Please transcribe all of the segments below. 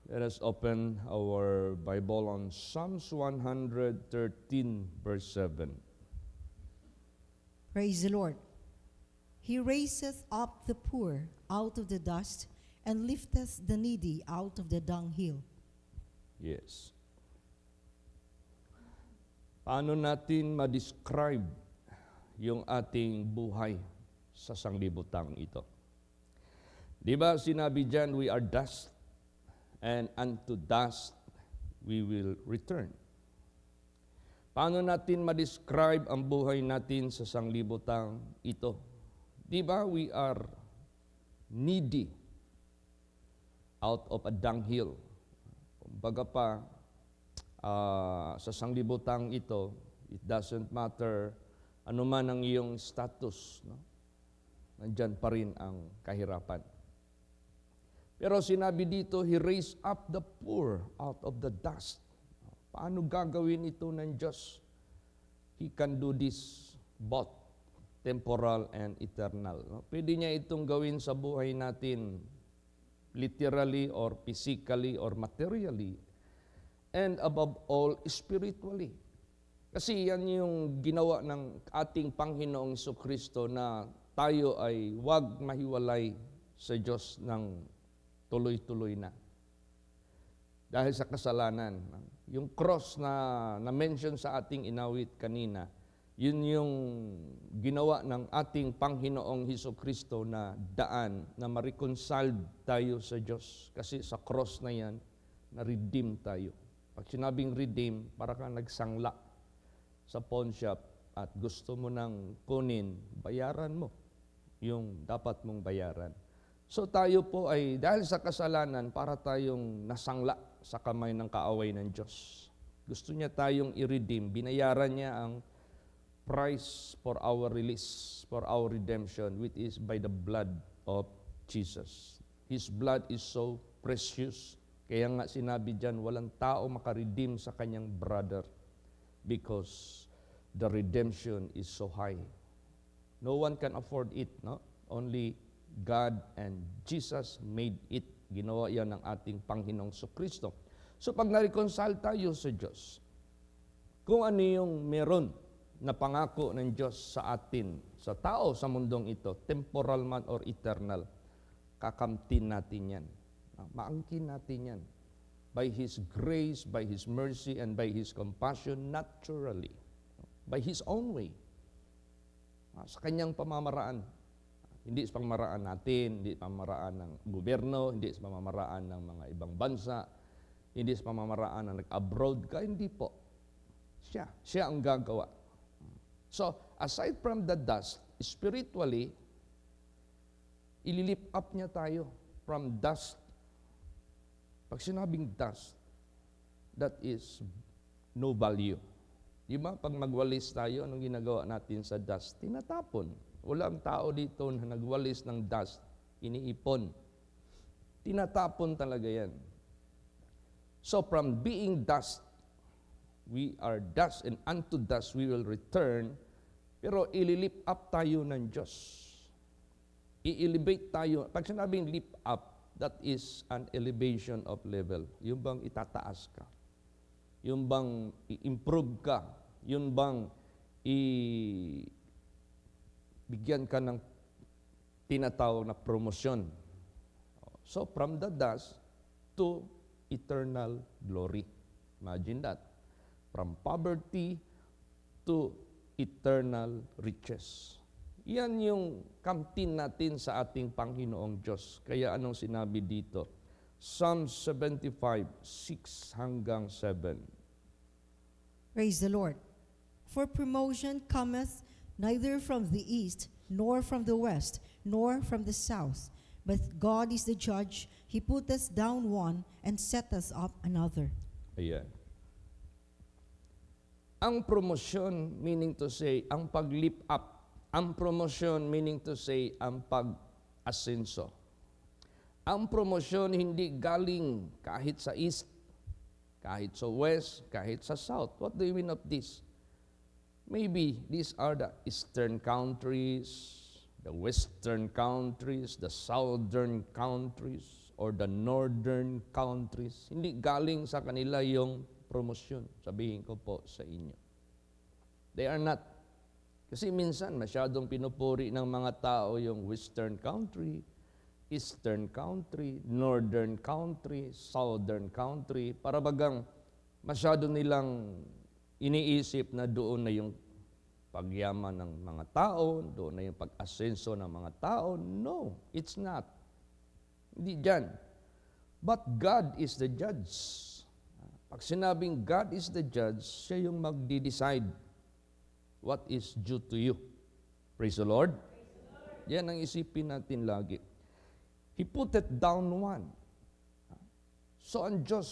Let us open our Bible on Psalms 113, verse 7. Praise the Lord. He raiseth up the poor out of the dust and lifteth the needy out of the dunghill. Yes. Paano natin ma-describe yung ating buhay sa sanglibutang ito? Di ba sinabi dyan, we are dust, and unto dust we will return. Paano natin ma-describe ang buhay natin sa sanglibutang ito? Di ba we are needy out of a dunghill? Kumbaga pa, sa sanglibutang ito, it doesn't matter ano man ang iyong status, no? Nandyan pa rin ang kahirapan. Pero sinabi dito, He raised up the poor out of the dust. Paano gagawin ito ng Diyos? He can do this both temporal and eternal. No? Pwede niya itong gawin sa buhay natin literally or physically or materially. And above all, spiritually. Kasi yan yung ginawa ng ating Panginoong Jesucristo na tayo ay huwag mahiwalay sa Diyos ng tuloy-tuloy na. Dahil sa kasalanan. Yung cross na na-mention sa ating inawit kanina, yun yung ginawa ng ating Panginoong Jesucristo na daan na ma-reconcile tayo sa Diyos. Kasi sa cross na yan, na-redeem tayo. Pag sinabing redeem, para kang nagsangla sa pawn shop at gusto mo nang kunin, bayaran mo yung dapat mong bayaran. So tayo po ay, dahil sa kasalanan, para tayong nasangla sa kamay ng kaaway ng Diyos. Gusto niya tayong i-redeem. Binayaran niya ang price for our release, for our redemption, which is by the blood of Jesus. His blood is so precious. Kaya nga sinabi dyan, walang tao makaredeem sa kanyang brother because the redemption is so high. No one can afford it, no? Only God and Jesus made it. Ginawa yan ng ating Panginoong Jesucristo. So pag na-reconcile tayo sa Diyos, kung ano yung meron na pangako ng Diyos sa atin, sa tao sa mundong ito, temporal man or eternal, kakamtin natin yan. Maangkin natin yan. By His grace, by His mercy, and by His compassion, naturally. By His own way. Sa kanyang pamamaraan. Hindi sa pamamaraan natin, hindi sa pamamaraan ng gobyerno, hindi sa pamamaraan ng mga ibang bansa, hindi sa pamamaraan ng nag-abroad ka, hindi po. Siya ang gagawa. So, aside from the dust, spiritually, ililift up niya tayo from dust. Pag sinabing dust, that is no value. Di ba? Pag magwalis tayo, anong ginagawa natin sa dust? Tinatapon. Walang tao dito na nagwalis ng dust, iniipon. Tinatapon talaga yan. So from being dust, we are dust, and unto dust we will return, pero ililift up tayo ng Diyos. I-elevate tayo. Pag sinabing lift up, that is an elevation of level. Yung bang itataas ka? Yung bang i-improve ka? Yung bang bigyan ka ng tinatawag na promosyon. So, from the dust to eternal glory. Imagine that. From poverty to eternal riches. Yan yung kamtin natin sa ating Panginoong Diyos. Kaya anong sinabi dito? Psalm 75, 6 hanggang 7. Praise the Lord. For promotion cometh neither from the east, nor from the west, nor from the south. But God is the judge. He put us down one and set us up another. Ayan. Ang promosyon, meaning to say, ang pag-lift up. Ang promosyon, meaning to say, ang pag-asenso. Ang promosyon hindi galing kahit sa east, kahit sa west, kahit sa south. What do you mean of this? Maybe these are the eastern countries, the western countries, the southern countries, or the northern countries. Hindi galing sa kanila yung promosyon, sabihin ko po sa inyo. They are not. Kasi minsan masyadong pinupuri ng mga tao yung western country, eastern country, northern country, southern country, para bagang masyado nilang iniisip na doon na yung pagyaman ng mga tao, doon na yung pag-asenso ng mga tao. No, it's not. Hindi dyan. But God is the judge. Pag sinabing God is the judge, siya yung magdi-decide what is due to you. Praise the Lord. Yan ang isipin natin lagi. He put it down one. So ang Diyos,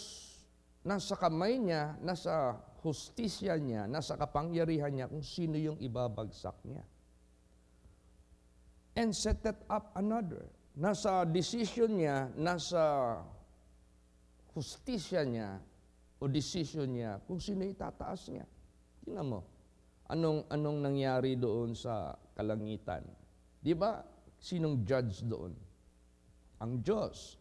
nasa kamay niya, nasa hustisya niya, nasa kapangyarihan niya kung sino yung ibabagsak niya. And set it up another. Nasa decision niya, nasa hustisya niya, o decision niya kung sino itataas niya. Tingnan mo, anong nangyari doon sa kalangitan? Di ba? Sinong judge doon? Ang Diyos.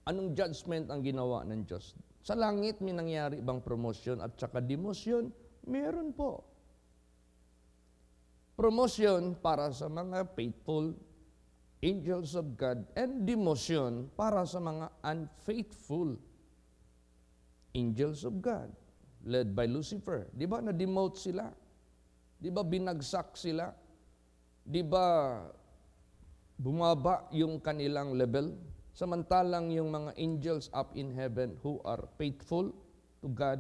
Anong judgment ang ginawa ng Diyos? Sa langit, may nangyari bang promotion at saka demotion? Meron po. Promotion para sa mga faithful angels of God and demotion para sa mga unfaithful angels of God, led by Lucifer. Di ba na-demote sila? Di ba binagsak sila? Di ba bumaba yung kanilang level? Samantalang yung mga angels up in heaven who are faithful to God,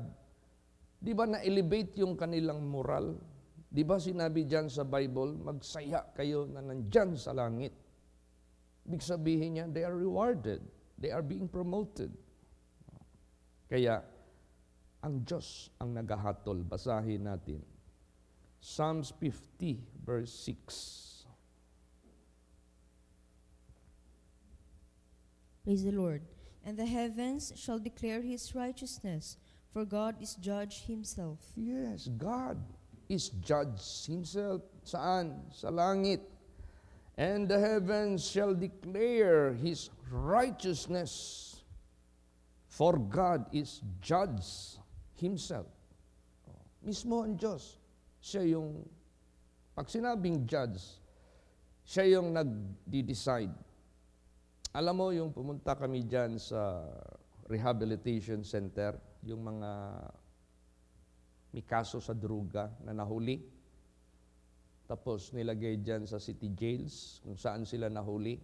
di ba na-elevate yung kanilang moral? Di ba sinabi dyan sa Bible, magsaya kayo na nandyan sa langit. Ibig sabihin niya, they are rewarded. They are being promoted. Kaya, ang Diyos ang naghahatol. Basahin natin. Psalms 50, verse 6. Praise the Lord. And the heavens shall declare His righteousness, for God is judge Himself. Yes, God is judge Himself. Saan? Sa langit. And the heavens shall declare His righteousness, for God is judge Himself. Mismo ang Diyos. Siya yung, pag sinabing judge, siya yung nag-decide. Alam mo, yung pumunta kami dyan sa rehabilitation center, yung mga may kaso sa druga na nahuli, tapos nilagay dyan sa city jails kung saan sila nahuli.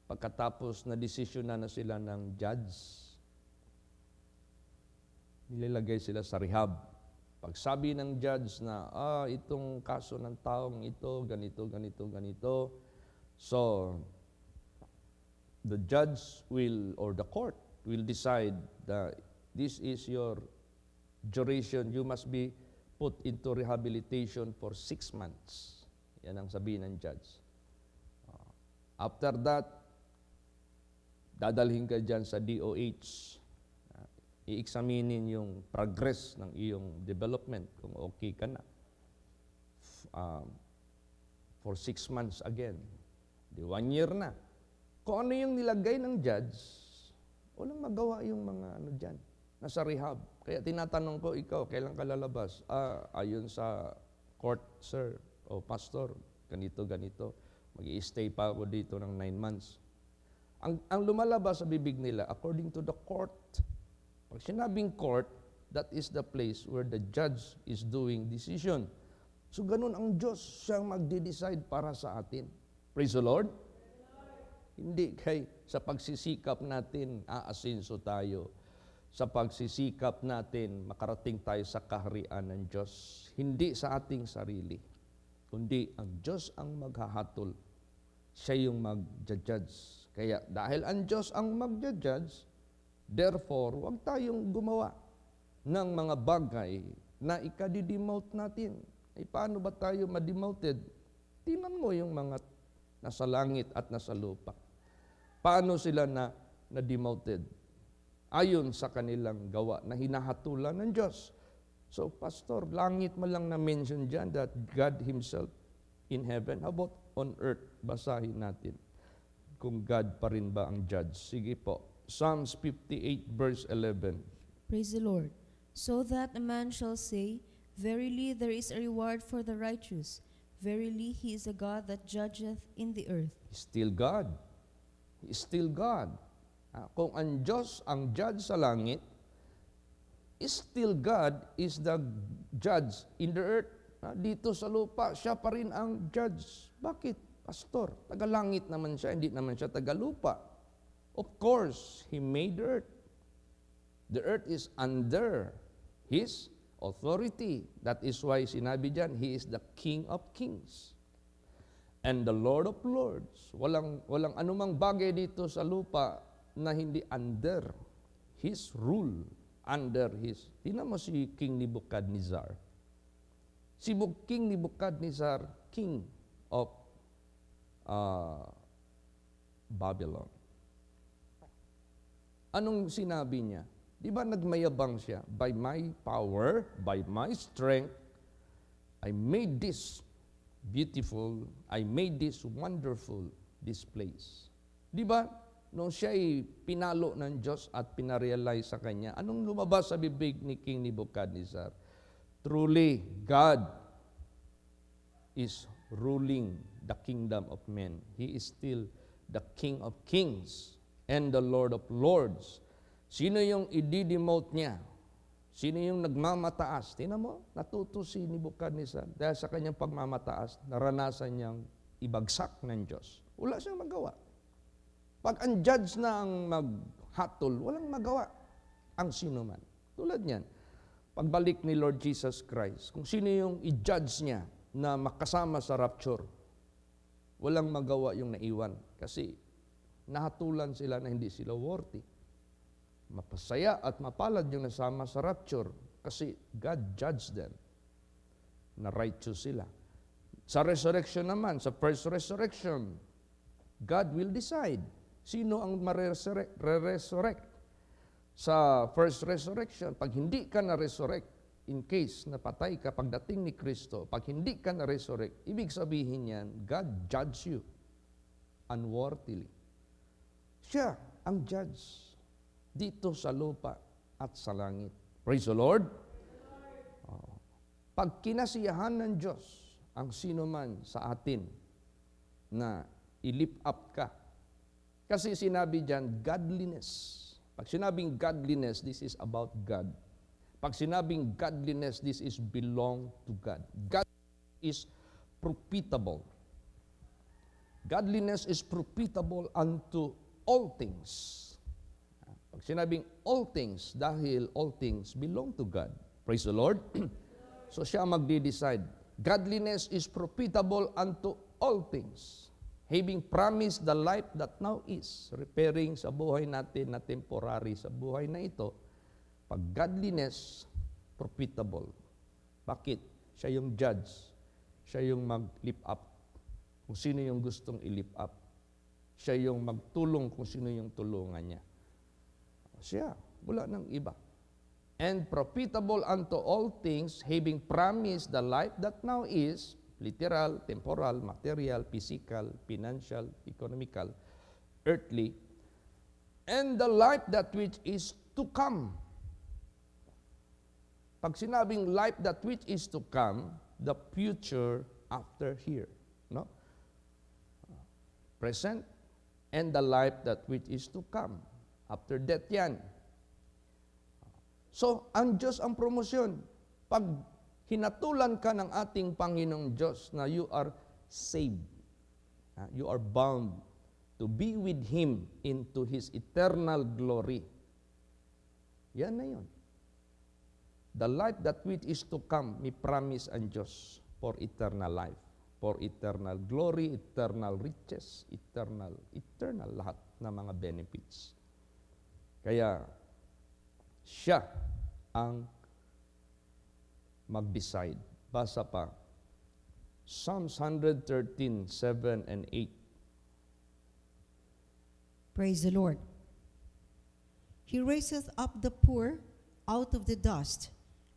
Pagkatapos na-desisyon na sila ng judge, nilagay sila sa rehab. Pag sabi ng judge na, itong kaso ng taong ito, ganito, ganito, ganito. So, the judge will, or the court, will decide that this is your duration. You must be put into rehabilitation for 6 months. Yan ang sabihin ng judge. After that, dadalhin ka dyan sa DOH. I-examinin yung progress ng iyong development, kung okay ka na. For 6 months again. 1 year na. Kung ano yung nilagay ng judge, walang magawa yung mga dyan. Nasa rehab. Kaya tinatanong ko, ikaw, kailan ka lalabas? Ayon sa court, sir, o pastor, ganito, ganito. Mag-i-stay pa ako dito ng 9 months. Ang lumalabas sa bibig nila, according to the court, pag sinabing court, that is the place where the judge is doing decision. So ganun ang Diyos, siyang magde-decide para sa atin. Praise the Lord. Hindi kay sa pagsisikap natin aasenso tayo. Sa pagsisikap natin makarating tayo sa kaharian ng Diyos. Hindi sa ating sarili. Kundi ang Diyos ang maghahatol. Siya yung mag-judge. Kaya dahil ang Diyos ang mag-judge, therefore, huwag tayong gumawa ng mga bagay na ikadidemote natin. Ay paano ba tayo ma-demoted? Tingnan mo yung mga nasa langit at nasa lupa. Paano sila na-demoted? Ayon sa kanilang gawa na hinahatulan ng Diyos. So, Pastor, langit mo lang na-mention dyan that God Himself in heaven. How about on earth? Basahin natin. kung God pa rin ba ang judge. Sige po. Psalms 58 verse 11. Praise the Lord. So that a man shall say, Verily there is a reward for the righteous. Verily he is a God that judgeth in the earth. He's still God. He's still God. Kung ang Diyos ang judge sa langit, still God is the judge in the earth. Dito sa lupa, siya pa rin ang judge. Bakit? Pastor, taga-langit naman siya, hindi naman siya taga-lupa. Of course, He made the earth. The earth is under His authority. That is why sinabi dyan, He is the King of Kings and the Lord of Lords. Walang anumang bagay dito sa lupa na hindi under His rule, under His. Tingnan mo si King Nebuchadnezzar. Si King Nebuchadnezzar, king of Babylon. Anong sinabi niya? Di ba nagmayabang siya? By my power, by my strength, I made this beautiful, I made this wonderful, this place. Di ba? Nung siya'y pinalo ng Diyos at pinarealize sa kanya, anong lumabas sa bibig ni King Nebuchadnezzar? Truly, God is ruling the kingdom of men. He is still the King of Kings and the Lord of Lords. Sino yung i-demote niya? Sino yung nagmamataas? Tingnan mo, natuto si Nebuchadnezzar dahil sa kanyang pagmamataas, naranasan niyang ibagsak ng Diyos. Wala siyang magawa. Pag ang judge na ang maghatol, walang magawa ang sino man. Tulad niyan, pagbalik ni Lord Jesus Christ, kung sino yung i-judge niya na makasama sa rapture, walang magawa yung naiwan kasi nahatulan sila na hindi sila worthy. Mapasaya at mapalad yung nasama sa rapture kasi God judged them na righteous sila. Sa resurrection naman, sa first resurrection, God will decide sino ang re-resurrect. Sa first resurrection, pag hindi ka na-resurrect, in case napatay ka pagdating ni Kristo, pag hindi ka na-resurrect, ibig sabihin yan, God judge you unworthily. Siya ang judge dito sa lupa at sa langit. Praise the Lord. Pag kinasiyahan ng Diyos ang sino man sa atin na i-lift up ka, kasi sinabi dyan, godliness. Pag sinabing godliness, this is about God. Pag sinabing godliness, this is belong to God. God is profitable. Godliness is profitable unto all things. Pag sinabing all things, dahil all things belong to God. Praise the Lord. So siya magde-decide. Godliness is profitable unto all things, having promised the life that now is, referring sa buhay natin na temporary, sa buhay na ito, pag godliness, profitable. Bakit? Siya yung judge. Siya yung mag-lift up. Kung sino yung gustong i-lift up. Siya yung magtulong kung sino yung tulungan niya. Siya, wala ng iba. And profitable unto all things, having promised the life that now is, literal, temporal, material, physical, financial, economical, earthly, and the life that which is to come. Pag sinabing life that which is to come, the future after here. No? Present, and the life that which is to come. After death yan. So, ang Diyos ang promosyon. Pag hinatulan ka ng ating Panginoong Diyos na you are saved, you are bound to be with Him into His eternal glory. Yan na yun. The life that which is to come, may promise ang Diyos for eternal life, for eternal glory, eternal riches, eternal lahat na mga benefits. Kaya, siya ang mag-decide. Basa pa. Psalms 113, 7 and 8. Praise the Lord. He raiseth up the poor out of the dust,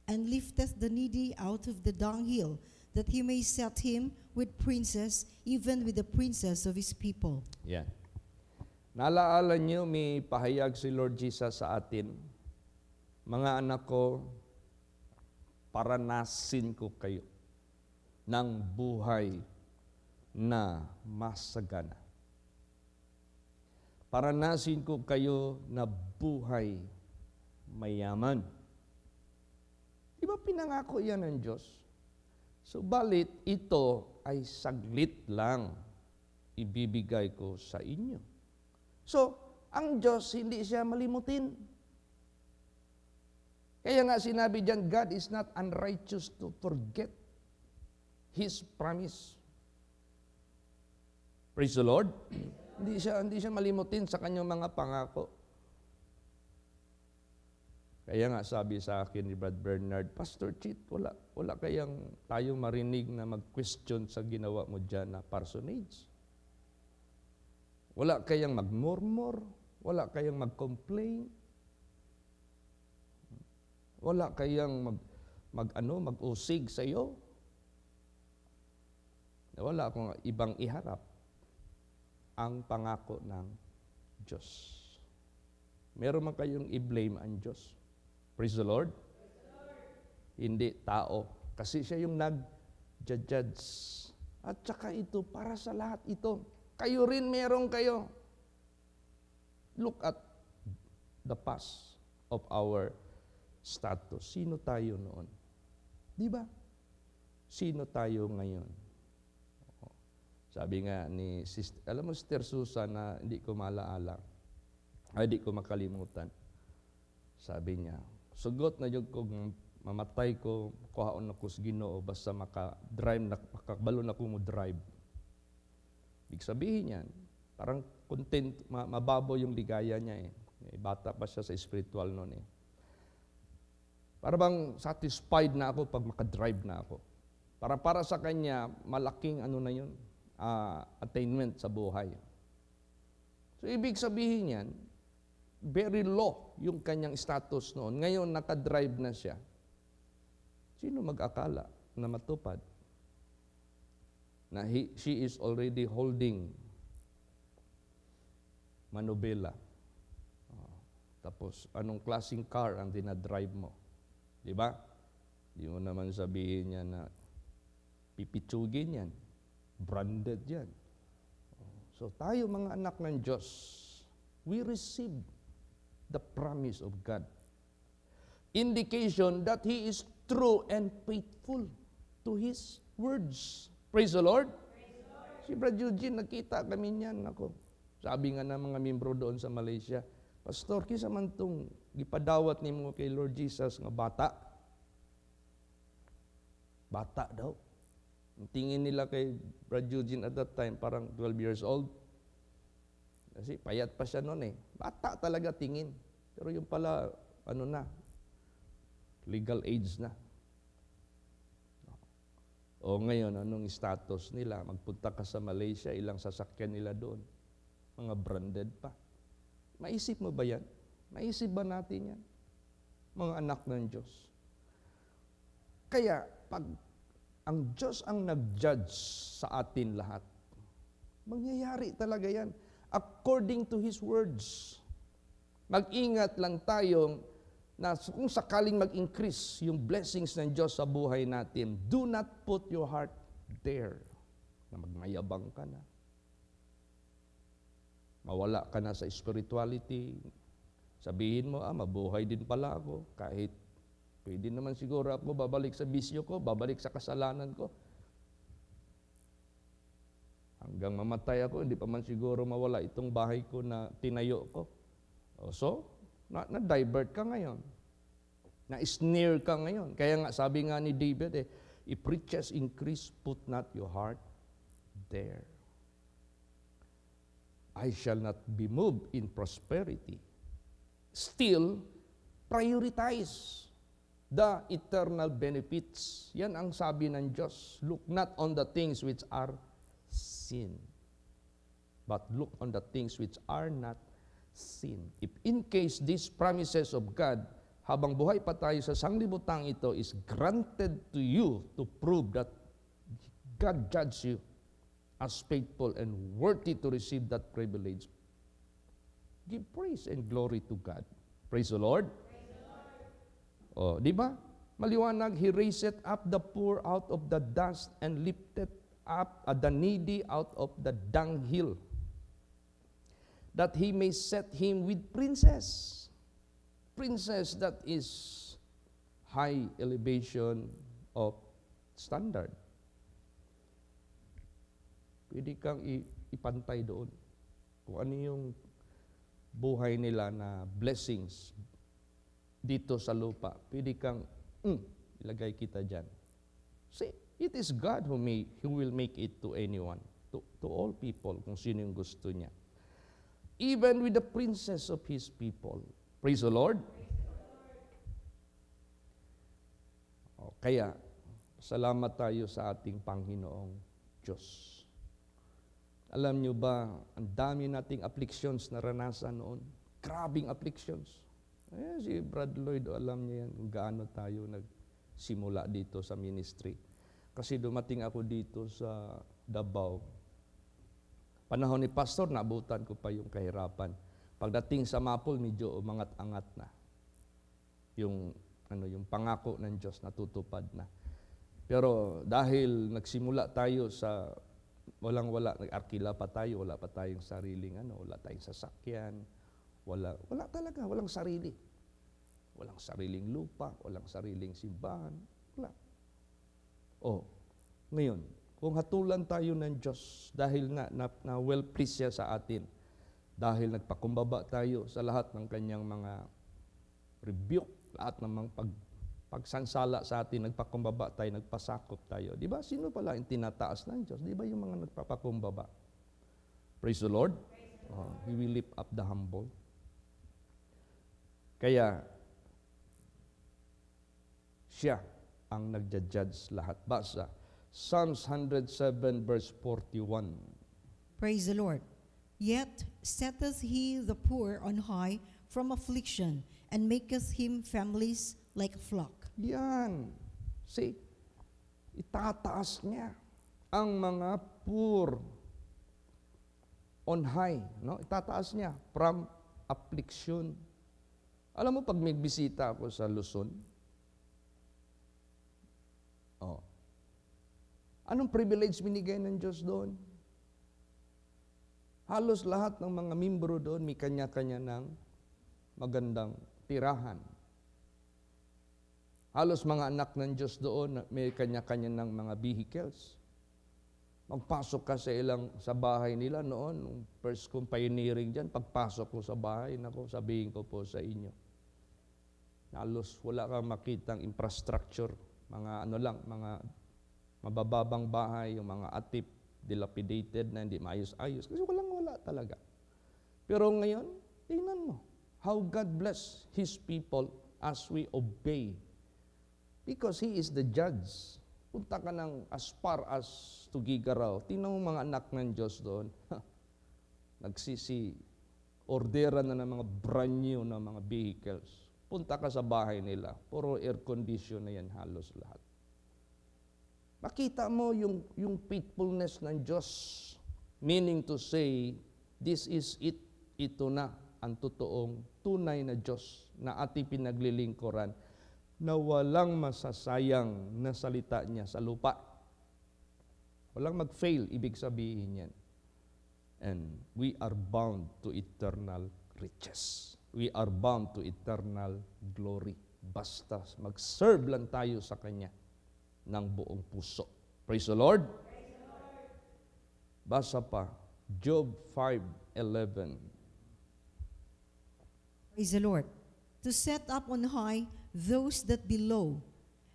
and lifteth the needy out of the dunghill, that he may set him with princes, even with the princes of his people. Yan. Naalaala niyo, may pahayag si Lord Jesus sa atin, mga anak ko, paranasin ko kayo ng buhay na masagana. Paranasin ko kayo na buhay mayaman. Di ba pinangako yan ng Diyos? Subalit, ito ay saglit lang ibibigay ko sa inyo. So, ang Diyos hindi siya malimutin. Kaya nga sinabi diyan, God is not unrighteous to forget His promise. Praise the Lord. Hindi siya malimutin sa kanyang mga pangako. Kaya nga sabi sa akin ni Brad Bernard, Pastor Chit, wala kayang tayong marinig na mag-question sa ginawa mo dyan na parsonage. Wala kayang magmurmur, wala kayang mag-complain, wala kayang mag-usig sa iyo. Wala akong ibang iharap ang pangako ng Diyos. Meron man kayong i-blame ang Diyos. Praise the Lord. Hindi tao. Kasi siya yung nag-judge. At saka ito, para sa lahat ito, kayo rin meron kayo. Look at the past of our status. Sino tayo noon? Di ba? Sino tayo ngayon? Sabi nga ni Sister, alam mo Sister Susan na hindi ko malaala, hindi ko makalimutan. Sabi niya, sugot na yung kung mamatay ko, kuhaon na ko sa Ginoo, basta makabalo na ko mo drive. Ibig sabihin yan, parang content, mababaw yung ligaya niya eh. Bata pa siya sa spiritual noon eh. Para bang satisfied na ako pag makadrive na ako. Para sa kanya, malaking ano na yun, attainment sa buhay. So, ibig sabihin yan, very low yung kanyang status noon. Ngayon, nakadrive na siya. Sino mag-akala na matupad? Na she is already holding manubela. Tapos, anong klaseng car ang dinadrive mo? Di ba? Di mo naman sabihin niya na pipitsugin yan. Branded yan. So, tayo mga anak ng Diyos, we receive the promise of God. Indication that He is true and faithful to His words. Praise the Lord. Si Brad Eugene, nakita kami niyan. Ako, sabi nga ng mga membro doon sa Malaysia, Pastor, kisa man itong ipadawat ni mo kay Lord Jesus nga bata. Bata daw. Tingin nila kay Brad Eugene at that time, parang 12 years old. Kasi payat pa siya noon eh. Bata talaga tingin. Pero yung pala, legal age na. O ngayon, anong status nila? Magpunta ka sa Malaysia, ilang sasakyan nila doon. Mga branded pa. Maisip mo ba yan? Maisip ba natin yan? Mga anak ng Diyos. Kaya, pag ang Diyos ang nag-judge sa atin lahat, mangyayari talaga yan. According to His words. Mag-ingat lang tayong na kung sakaling mag-increase yung blessings ng Diyos sa buhay natin, do not put your heart there na magmayabang ka na. Mawala ka na sa spirituality. Sabihin mo, mabuhay din pala ako. Kahit pwede naman siguro ako babalik sa bisyo ko, babalik sa kasalanan ko. Hanggang mamatay ako, hindi pa man siguro mawala itong bahay ko na tinayo ko. So, na-divert ka ngayon. Na-snare ka ngayon. Kaya nga, sabi nga ni David, if riches increase, put not your heart there. I shall not be moved in prosperity. Still, prioritize the eternal benefits. Yan ang sabi ng Diyos. Look not on the things which are sin, but look on the things which are not sin. If in case these promises of God, habang buhay pa tayo sa sanglibutang ito, is granted to you to prove that God judges you as faithful and worthy to receive that privilege, Give praise and glory to God. Praise the Lord. Oh, di ba? Maliwanag, He raised up the poor out of the dust and lifted up the needy out of the dunghill, that He may set him with princes. Princess, that is high elevation of standard. Pwede kang ipantay doon. Kung ano yung buhay nila na blessings dito sa lupa, pwede kang ilagay kita dyan. See, it is God who will make it to anyone, to all people, kung sino yung gusto niya. Even with the princes of His people. Praise the Lord. Kaya, salamat tayo sa ating Panginoong Diyos. Alam nyo ba, ang dami nating afflictions na ranasan noon. Grabing afflictions. Si Brad Lloyd, alam niya yan kung gaano tayo nagsimula dito sa ministry. Kasi dumating ako dito sa Davao. Panahon ni Pastor, naabutan ko pa yung kahirapan. Pagdating sa Mapol, medyo umangat-angat na. Yung pangako ng Diyos natutupad na. Pero dahil nagsimula tayo sa walang-wala, nag-arkila pa tayo, wala pa tayong sariling wala tayong sasakyan, wala talaga, walang sarili. Walang sariling lupa, walang sariling simbahan, wala. Ngayon, kung hatulan tayo ng Diyos dahil na well-pleased siya sa atin, dahil nagpakumbaba tayo sa lahat ng kanyang mga rebuke, lahat ng mga pagsansala sa atin, nagpakumbaba tayo, nagpasakop tayo. Di ba? Sino pala yung tinataas ng Diyos? Di ba yung mga nagpapakumbaba? Praise the Lord. He will lift up the humble. Kaya, siya ang nagja-judge lahat. Basa, Psalms 107 verse 41. Praise the Lord. Yet setteth He the poor on high from affliction, and maketh him families like a flock. Yan. See, itataas niya ang mga poor on high. No? Itataas niya from affliction. Alam mo, pag may bisita ako sa Luzon, anong privilege binigay ng Diyos doon? Halos lahat ng mga membro doon may kanya-kanya ng magandang tirahan. Halos mga anak ng Diyos doon may kanya-kanya ng mga vehicles. Magpasok ka sa bahay nila noon, nung first kong pioneering dyan, pagpasok ko sa bahay, sabihin ko po sa inyo, halos wala kang makitang infrastructure, mga mga mabababang bahay, yung mga atip, dilapidated na hindi maayos-ayos. Kasi wala talaga. Pero ngayon, tingnan mo, how God bless His people as we obey. Because He is the judge. Punta ka ng as far as to Gigaraw. Tingnan mo mga anak ng Diyos doon. Orderan na ng mga brand new na mga vehicles. Punta ka sa bahay nila. Puro air condition na yan halos lahat. Makita mo yung faithfulness ng Diyos. Meaning to say, this is it. Ito na ang totoong tunay na Diyos na ating pinaglilingkuran na walang masasayang na salita niya sa lupa. Walang mag-fail, ibig sabihin yan. And we are bound to eternal riches. We are bound to eternal glory. Basta mag-serve lang tayo sa Kanya ng buong puso. Praise the Lord. Praise the Lord. Basa pa, Job 5:11. Praise the Lord. To set up on high those that be low,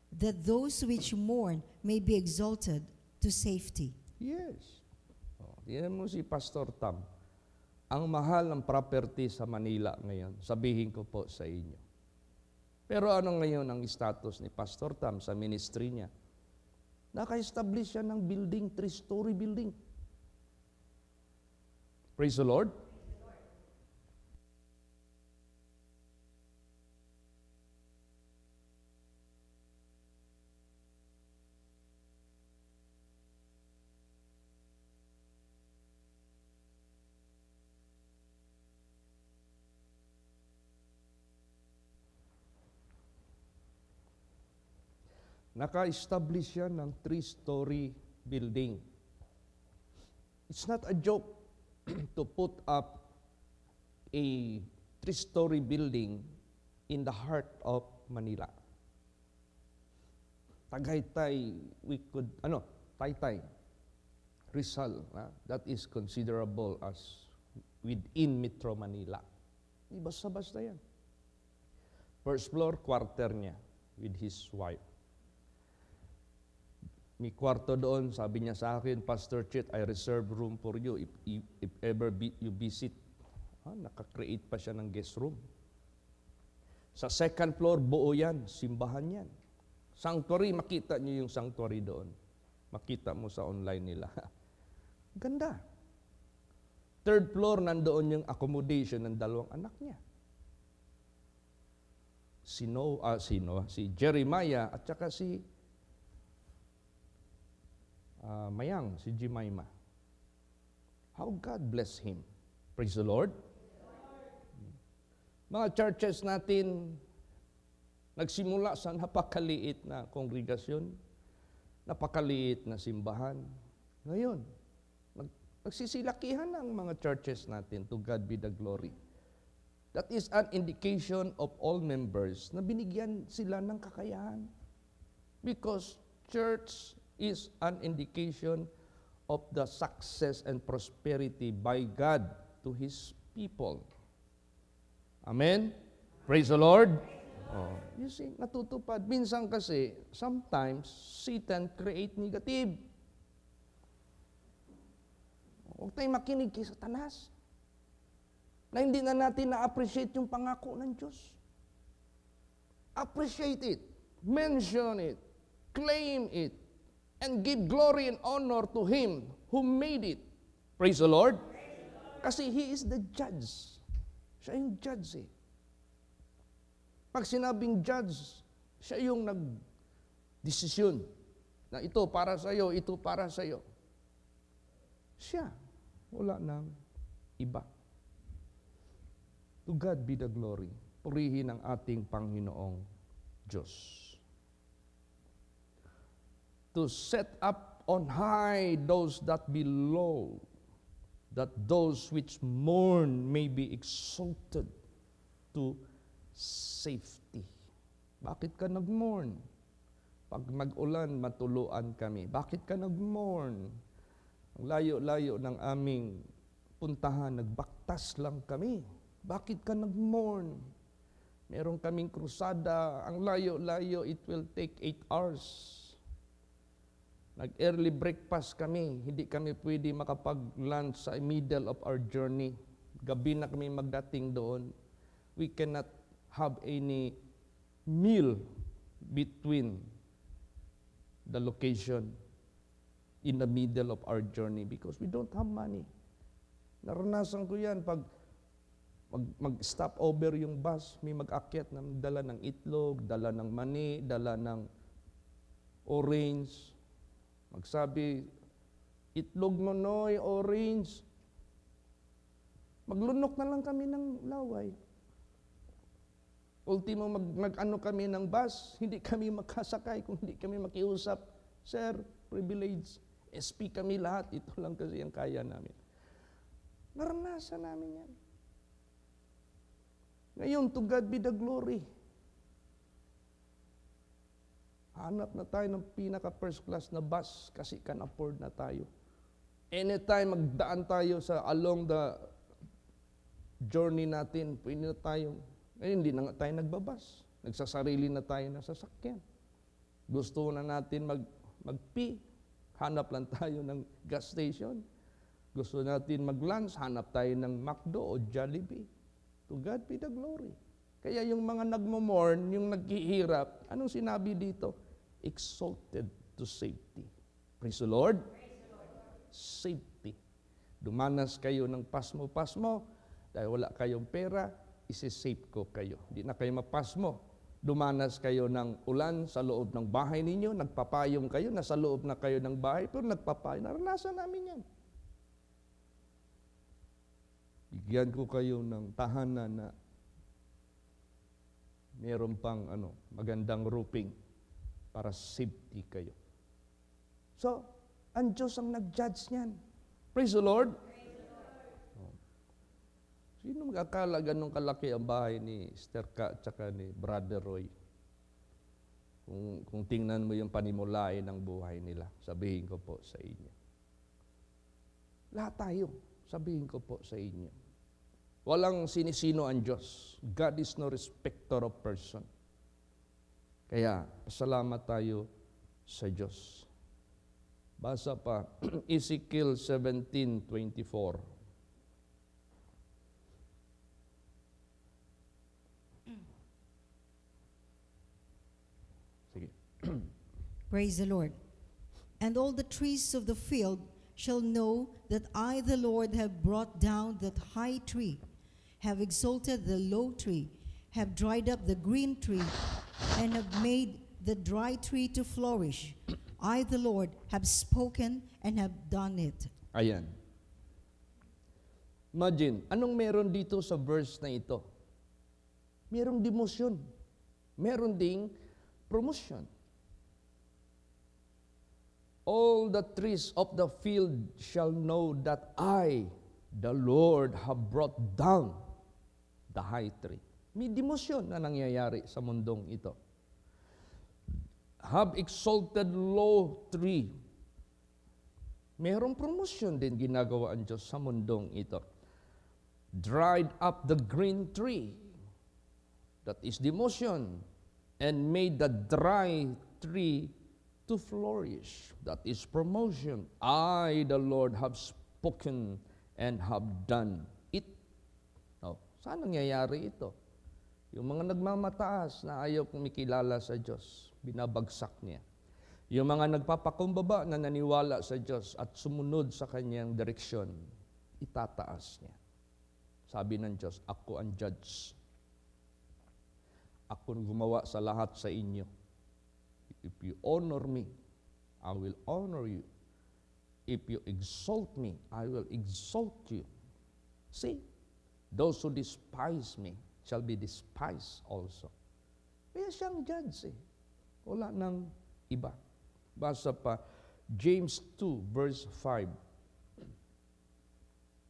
that those which mourn may be exalted to safety. Yes. Yan mo si Pastor Tam. Ang mahal ng property sa Manila ngayon, sabihin ko po sa inyo. Pero ano ngayon ang status ni Pastor Tam sa ministry niya? Naka-establish siya ng building, 3-story building. Praise the Lord. Naka-establish yan ng 3-story building. It's not a joke to put up a 3-story building in the heart of Manila. Tagaytay, Taytay, Rizal, that is considerable as within Metro Manila. Di basta-basta yan. First floor, quarter niya with his wife. May kwarto doon, sabi niya sa akin, Pastor Chet, I reserve room for you if ever you visit. Naka-create pa siya ng guest room. Sa second floor, buo yan, simbahan yan. Sanctuary, makita niyo yung sanctuary doon. Makita mo sa online nila. Ganda. Third floor, nandoon yung accommodation ng 2 anak niya. Si Jeremiah at saka si Mayang, si Jemima. How God bless him. Praise the Lord. Mga churches natin, nagsimula sa napakaliit na kongregasyon, napakaliit na simbahan. Ngayon, nagsisilakihan ang mga churches natin. To God be the glory. That is an indication of all members na binigyan sila ng kakayahan. Because church is an indication of the success and prosperity by God to His people. Amen? Praise the Lord. You see, natutupad. Minsan kasi, sometimes, Satan create negative. Huwag tayong makinig kay Satanas. Na hindi na natin na-appreciate yung pangako ng Diyos. Appreciate it. Mention it. Claim it. And give glory and honor to Him who made it. Praise the Lord. Kasi He is the judge. Siya yung judge eh. Pag sinabing judge, siya yung nag-desisyon na ito para sa iyo, ito para sa iyo. Siya. Wala nang iba. To God be the glory. Purihin ang ating Panginoong Diyos. To set up on high those that be low, that those which mourn may be exalted to safety. Bakit ka nag-mourn? Pag mag-ulan, matuluan kami. Bakit ka nag-mourn? Ang layo-layo ng aming puntahan, nagbaktas lang kami. Bakit ka nag-mourn? Meron kaming krusada, ang layo-layo, it will take 8 hours. Nag-early breakfast kami, hindi kami pwede makapag-lunch sa middle of our journey. Gabi na kami magdating doon. We cannot have any meal between the location in the middle of our journey because we don't have money. Naranasan ko yan pag mag-stop over yung bus, may mag-akyat na dala ng itlog, dala ng mani, dala ng orange. Magsabi, itlog nonoy, orange. Maglunok na lang kami ng laway. Ultimo, mag-ano kami ng bus, hindi kami makasakay kung hindi kami makiusap. Sir, privilege. SP kami lahat, ito lang kasi ang kaya namin. Naranasan namin yan. Ngayon, to God be the glory. Hanap na tayo ng pinaka-first class na bus kasi can afford na tayo. Anytime magdaan tayo along the journey natin, pwede na tayo. Ngayon, hindi na nga tayo nagbabas. Nagsasarili na tayo ng sasakyan. Gusto na natin mag-pee. Hanap lang tayo ng gas station. Gusto natin mag-lunch, hanap tayo ng McDo o Jollibee. To God be the glory. Kaya yung mga nagmo-mourn, yung naghihirap, anong sinabi dito? Exalted to safety. Praise the Lord. Safety. Dumanas kayo ng pasmo-pasmo, dahil wala kayong pera, isi-safe ko kayo. Hindi na kayo mapasmo. Dumanas kayo ng ulan sa loob ng bahay ninyo, nagpapayong kayo, nasa loob na kayo ng bahay, pero nagpapayong. Naranasan namin yan. Bigyan ko kayo ng tahanan na meron pang magandang roofing. para safety kayo. So, ang Diyos ang nag-judge niyan. Praise the Lord. Sino mag-akala ganun kalaki ang bahay ni Sister Ka at saka ni Brother Roy? Kung tingnan mo yung panimulain ng buhay nila, sabihin ko po sa inyo. Lahat tayo, sabihin ko po sa inyo. Walang sinisino ang Diyos. God is no respecter of person. Kaya, pasalamat tayo sa Diyos. Basa pa, Ezekiel 17:24. Sige. Praise the Lord. And all the trees of the field shall know that I, the Lord, have brought down that high tree, have exalted the low tree, have dried up the green tree, and have made the dry tree to flourish. I, the Lord, have spoken and have done it. Ayan. Imagine, anong meron dito sa verse na ito? Merong demosyon. Meron ding promotion. All the trees of the field shall know that I, the Lord, have brought down the high tree. May demosyon na nangyayari sa mundong ito. Have exalted low tree. Merong promotion din ginagawa ang Diyos sa mundong ito. Dried up the green tree. That is demotion. And made the dry tree to flourish. That is promotion. I, the Lord, have spoken and have done it. Oh, saan nangyayari ito? Yung mga nagmamataas na ayaw kumikilala sa Diyos, binabagsak niya. Yung mga nagpapakumbaba na naniwala sa Diyos at sumunod sa kanyang direksyon, itataas niya. Sabi ng Diyos, ako ang judge. Ako gumawa sa lahat sa inyo. If you honor me, I will honor you. If you exalt me, I will exalt you. See, those who despise me shall be despised also. Kaya siyang judge eh. Wala nang iba. Basa pa, James 2, verse 5.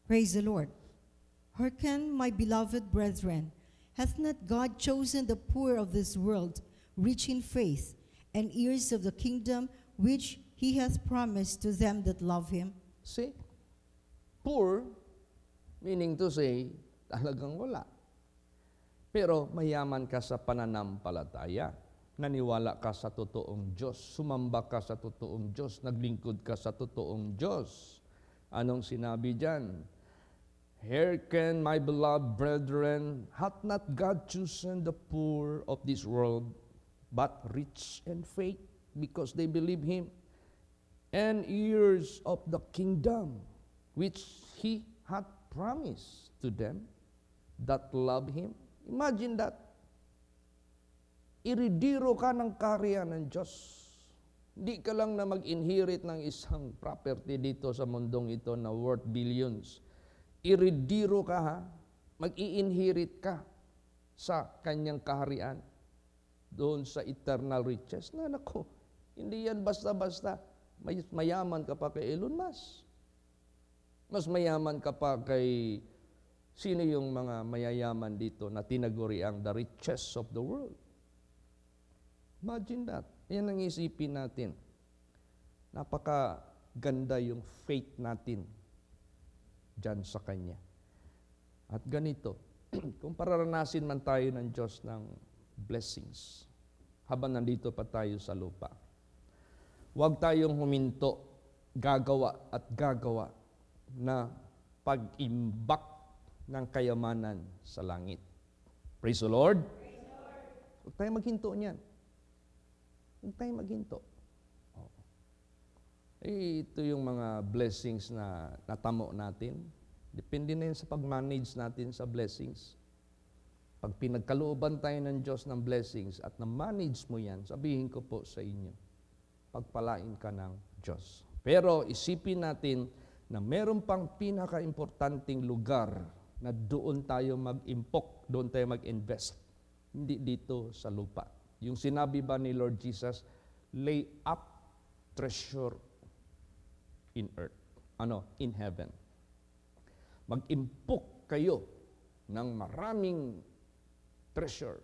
Praise the Lord. Hearken, my beloved brethren, hath not God chosen the poor of this world, rich in faith, and heirs of the kingdom which he hath promised to them that love him? See? Poor, meaning to say, talagang wala. Pero mayaman ka sa pananampalataya. Naniwala ka sa totoong Diyos. Sumamba ka sa totoong Diyos. Naglingkod ka sa totoong Diyos. Anong sinabi dyan? Hearken, my beloved brethren, hath not God chosen the poor of this world, but rich in faith, because they believe him, and heirs of the kingdom, which he hath promised to them that love him. Imagine that. Iridiro ka ng kaharian ng Diyos. Hindi ka lang na mag-inherit ng isang property dito sa mundong ito na worth billions. Iridiro ka ha, mag-i-inherit ka sa kanyang kaharian. Doon sa eternal riches. Na nako, hindi yan basta-basta. Mayaman ka pa kay Elon Musk. Mas mayaman ka pa kay sino yung mga mayayaman dito na tinaguri ang the riches of the world. Imagine that. Yan ang isipin natin. Napakaganda yung faith natin dyan sa Kanya. At ganito, kung pararanasin man tayo ng Diyos ng blessings habang nandito pa tayo sa lupa, huwag tayong huminto, gagawa at gagawa na pag-imbak ng kayamanan sa langit. Praise the Lord. Huwag tayong maghinto niyan. Huwag tayong maghinto. Ito yung mga blessings na natamo natin. Depende na yun sa pag-manage natin sa blessings. Pag pinagkalooban tayo ng Diyos ng blessings at na-manage mo yan, sabihin ko po sa inyo, pagpalain ka ng Diyos. Pero isipin natin na meron pang pinaka-importanting lugar na doon tayo mag-impok, doon tayo mag-invest. Hindi dito sa lupa. Yung sinabi ba ni Lord Jesus, lay up treasure in earth. In heaven. Mag-impok kayo ng maraming treasure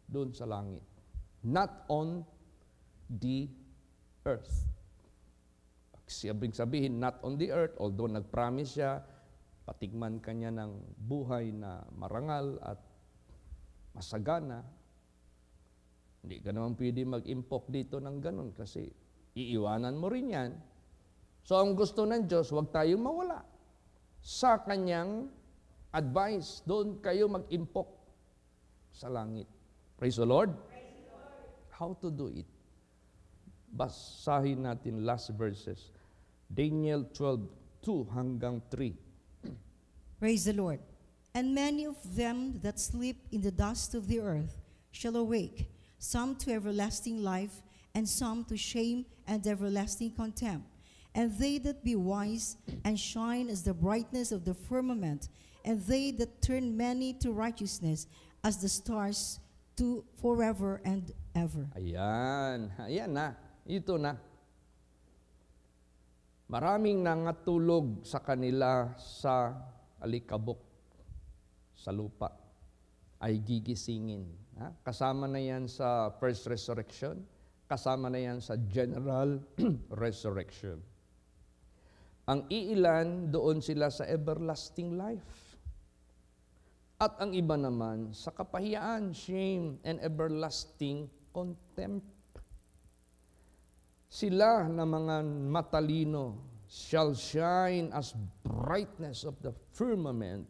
doon sa langit. Not on the earth. Sabihin, not on the earth, although nag-promise siya, patigman kanya ng buhay na marangal at masagana. Hindi ka naman pwede mag-impok dito ng ganun kasi iiwanan mo rin yan. So ang gusto ng Diyos, huwag tayong mawala. Sa kanyang advice, doon kayo mag-impok sa langit. Praise the Lord. How to do it? Basahin natin last verses. Daniel 12:2 hanggang 3. Praise the Lord. And many of them that sleep in the dust of the earth shall awake, some to everlasting life, and some to shame and everlasting contempt. And they that be wise and shine as the brightness of the firmament, and they that turn many to righteousness as the stars to forever and ever. Ayan na. Ito na. Maraming nangatulog sa kanila sa alikabok, sa lupa, ay gigisingin. Kasama na yan sa first resurrection, kasama na yan sa general resurrection. Ang iilan, doon sila sa everlasting life. At ang iba naman sa kapahiyaan, shame, and everlasting contempt. Sila na mga matalino shall shine as brightness of the firmament.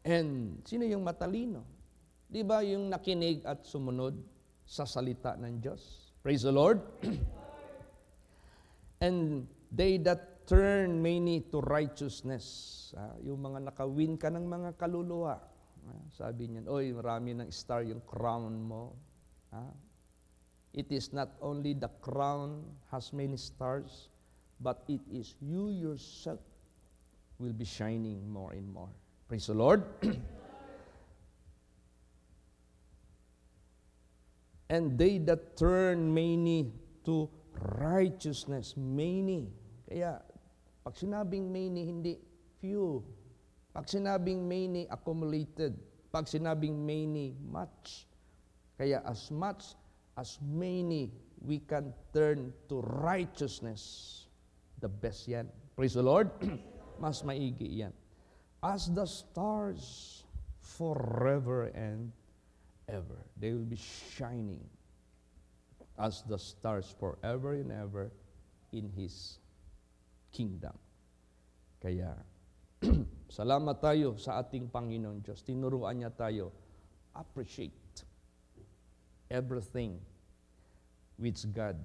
And sino yung matalino? Di ba yung nakinig at sumunod sa salita ng Diyos? Praise the Lord. And they that turn many to righteousness. Yung mga nakawin ka ng mga kaluluwa. Sabi niyan, oy, marami ng star yung crown mo. It is not only the crown has many stars, but it is you yourself will be shining more and more. Praise the Lord. And they that turn many to righteousness. Many. Kaya, pag sinabing many, hindi few. Pag sinabing many, accumulated. Pag sinabing many, much. Kaya as much as many we can turn to righteousness, the best yan. Praise the Lord. Mas maigi yan. As the stars forever and ever. They will be shining as the stars forever and ever in His kingdom. Kaya, salamat tayo sa ating Panginoon Diyos. Tinuruan niya tayo, appreciate everything which God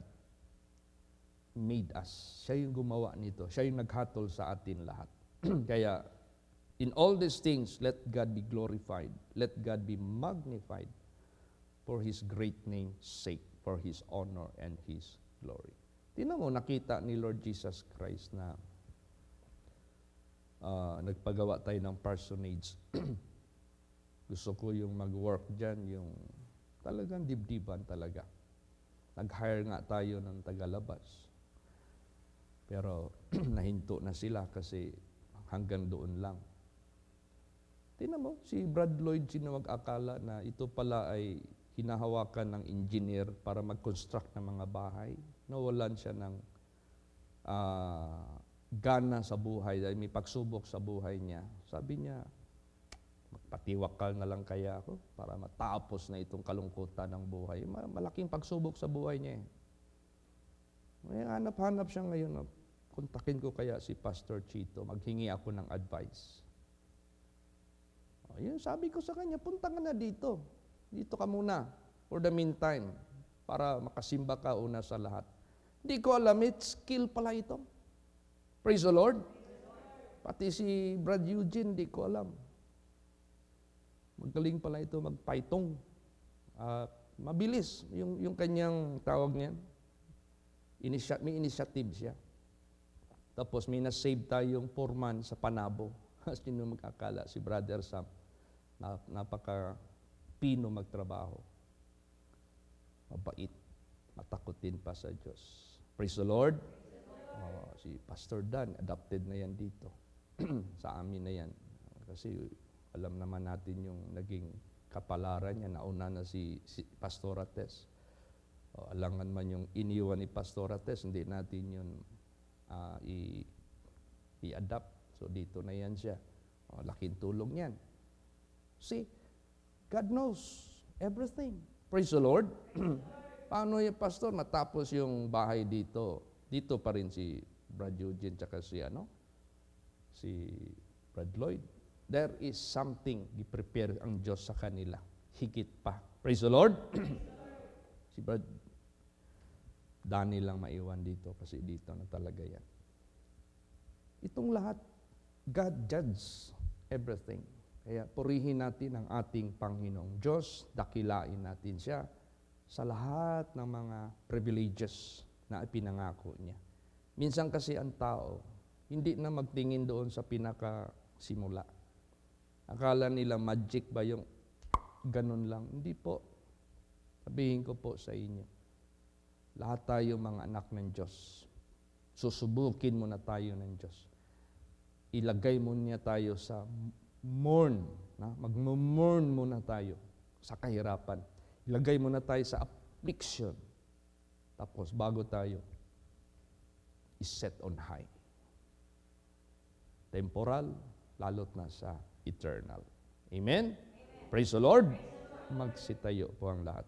made us. Siya yung gumawa nito. Siya yung naghatol sa atin lahat. Kaya, in all these things, let God be glorified. Let God be magnified for His great name's sake, for His honor and His glory. Tingnan mo, nakita ni Lord Jesus Christ na nagpagawa tayo ng personage. Gusto ko yung mag-work dyan, yung talagang dibdiban talaga. Nag-hire nga tayo ng tagalabas. Pero nahinto na sila kasi hanggang doon lang. Tingnan mo, si Brad Lloyd, sino mag-akala na ito pala ay hinahawakan ng engineer para mag-construct ng mga bahay. Nawalan siya ng gana sa buhay dahil may pagsubok sa buhay niya. Sabi niya, magpatiwakal na lang kaya ako para matapos na itong kalungkutan ng buhay. Malaking pagsubok sa buhay niya. May hanap-hanap siya ngayon. Kontakin ko kaya si Pastor Chito, maghingi ako ng advice. Yun, sabi ko sa kanya, punta ka na dito. Dito ka muna for the meantime para makasimba ka una sa lahat. Hindi ko alam, skill pala ito. Praise the Lord. Pati si Brad Eugene, hindi ko alam. Magaling pala ito magpaitong. Mabilis yung kanyang tawag niyan. May initiative siya. Tapos may na-save tayong foreman sa Panabo. Sino magkakala? Si Brother Sam. Napaka-pino magtrabaho. Mabait. matakutin pa sa Diyos. Praise the Lord. Si Pastor Dan, adopted na yan dito. Sa amin na yan. Kasi alam naman natin yung naging kapalaran niya. Nauna na si Pastora Tess. Alangan man yung iniwan ni Pastora Tess, hindi natin yun i-adapt. So dito na yan siya. Laking tulong yan. See, God knows everything. Praise the Lord. Paano yung pastor matapos yung bahay dito? Dito pa rin si Brad Eugene tsaka si Brad Lloyd. There is something i-prepare ang Diyos sa kanila. Higit pa. Praise the Lord. Si Brad Danny lang maiwan dito kasi dito na talaga yan. Itong lahat, God judges everything. Kaya purihin natin ang ating Panginoong Diyos, dakilain natin siya sa lahat ng mga privileges na ipinangako niya. Minsan kasi ang tao, hindi na magtingin doon sa pinakasimula. Akala nila magic ba yung ganun lang? Hindi po. Sabihin ko po sa inyo, lahat tayo mga anak ng Diyos. Susubukin mo na tayo ng Diyos. Ilagay mo niya tayo sa mourn. Mag-mourn muna tayo sa kahirapan. Ilagay mo na tayo sa affliction. Tapos bago tayo is set on high. Temporal, lalot na sa eternal. Amen? Praise the Lord. Magsitayo po ang lahat.